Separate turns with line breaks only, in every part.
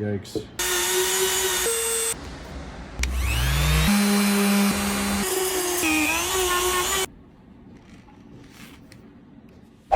Yikes.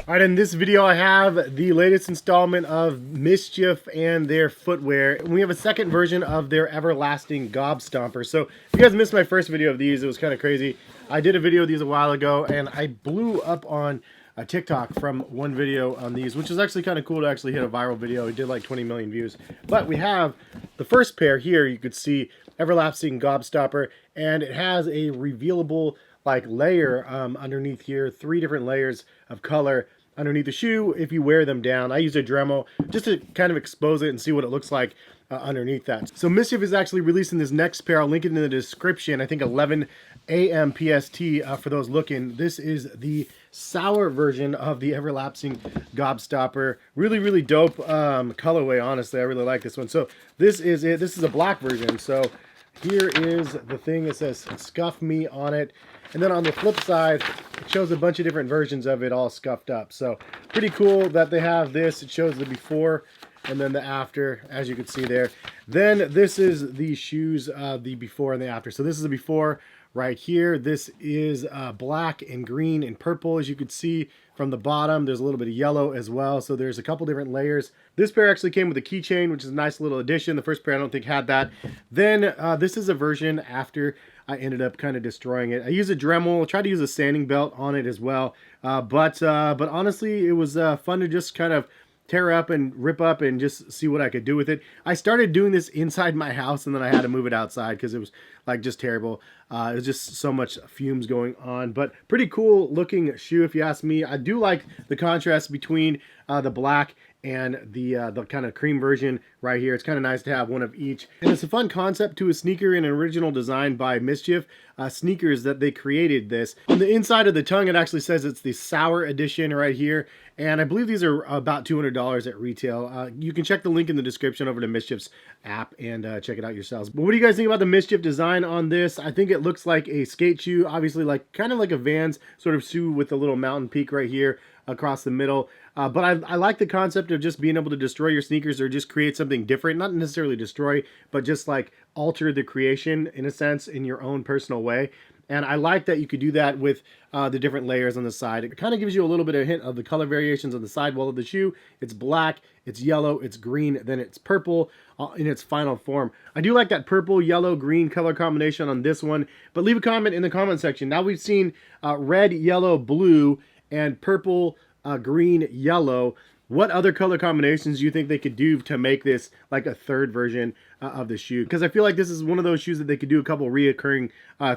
Alright, in this video I have the latest installment of MSCHF and their footwear. We have a second version of their everlasting Gobstomper. So if you guys missed my first video of these, it was kind of crazy. I did a video of these a while ago and I blew up on a TikTok from one video on these, which is actually kind of cool to actually hit a viral video. It did like 20 million views. But we have the first pair here, you could see everlasting Gobstomper, and it has a revealable like layer underneath here, 3 different layers of color underneath the shoe if you wear them down. I use a Dremel just to kind of expose it and see what it looks like underneath that. So MSCHF is actually releasing this next pair. I'll link it in the description. I think 11 a.m. PST for those looking. This is the sour version of the everlasting Gobstomper. Really, really dope colorway, honestly. I really like this one. So this is it. This is a black version. So here is the thing that says "Scuff Me" on it. And then on the flip side, it shows a bunch of different versions of it all scuffed up. So pretty cool that they have this. It shows the before and then the after, as you can see there. Then this is the shoes, the before and the after. So this is the before right here. This is black and green and purple, as you can see from the bottom. There's a little bit of yellow as well. So there's a couple different layers. This pair actually came with a keychain, which is a nice little addition. The first pair I don't think had that. Then this is a version after I ended up kind of destroying it. I used a Dremel, tried to use a sanding belt on it as well. But honestly, it was fun to just kind of tear up and rip up and just see what I could do with it. I started doing this inside my house and then I had to move it outside because it was like just terrible. It was just so much fumes going on, but pretty cool looking shoe if you ask me. I do like the contrast between the black and the kind of cream version right here. It's kind of nice to have one of each. And it's a fun concept to a sneaker and an original design by MSCHF sneakers that they created this. On the inside of the tongue, it actually says it's the sour edition right here. And I believe these are about $200 at retail. You can check the link in the description over to MSCHF's app and check it out yourselves. But what do you guys think about the MSCHF design on this? I think it looks like a skate shoe, obviously like kind of like a Vans sort of shoe with a little mountain peak right here across the middle. But I like the concept of just being able to destroy your sneakers or just create something different. Not necessarily destroy, but just like alter the creation in a sense in your own personal way. And I like that you could do that with the different layers on the side. It kind of gives you a little bit of hint of the color variations on the sidewall of the shoe. It's black, it's yellow, it's green, then it's purple in its final form. I do like that purple, yellow, green color combination on this one. But leave a comment in the comment section. Now we've seen red, yellow, blue, and purple, green, yellow. What other color combinations do you think they could do to make this like a third version of the shoe? Because I feel like this is one of those shoes that they could do a couple reoccurring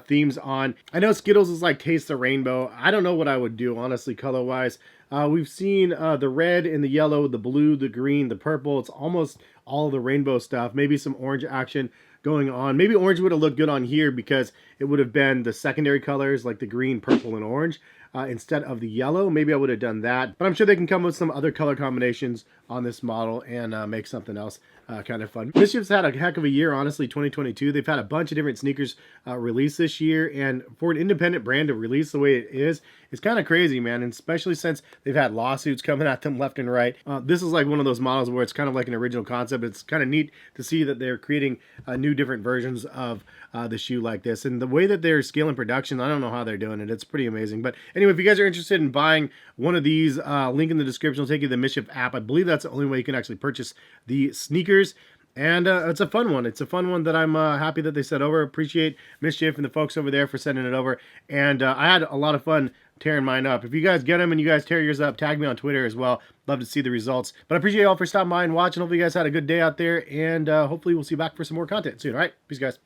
themes on. I know Skittles is like Taste the Rainbow. I don't know what I would do, honestly, color-wise. We've seen the red and the yellow, the blue, the green, the purple. It's almost all the rainbow stuff. Maybe some orange action going on. Maybe orange would have looked good on here because it would have been the secondary colors like the green, purple, and orange. Instead of the yellow. Maybe I would have done that, but I'm sure they can come up with some other color combinations on this model and make something else kind of fun. MSCHF's had a heck of a year, honestly. 2022, they've had a bunch of different sneakers released this year, and for an independent brand to release the way it is, it's kind of crazy, man. And especially since they've had lawsuits coming at them left and right. This is like one of those models where it's kind of like an original concept. It's kind of neat to see that they're creating new different versions of the shoe like this, and the way that they're scaling production, I don't know how they're doing it. It's pretty amazing. But anyway, if you guys are interested in buying one of these, link in the description will take you to the MSCHF app. I believe that's the only way you can actually purchase the sneakers. And it's a fun one. It's a fun one that I'm happy that they sent over. Appreciate MSCHF and the folks over there for sending it over. And I had a lot of fun tearing mine up. If you guys get them and you guys tear yours up, tag me on Twitter as well. Love to see the results. But I appreciate you all for stopping by and watching. Hopefully you guys had a good day out there. And hopefully we'll see you back for some more content soon. All right? Peace, guys.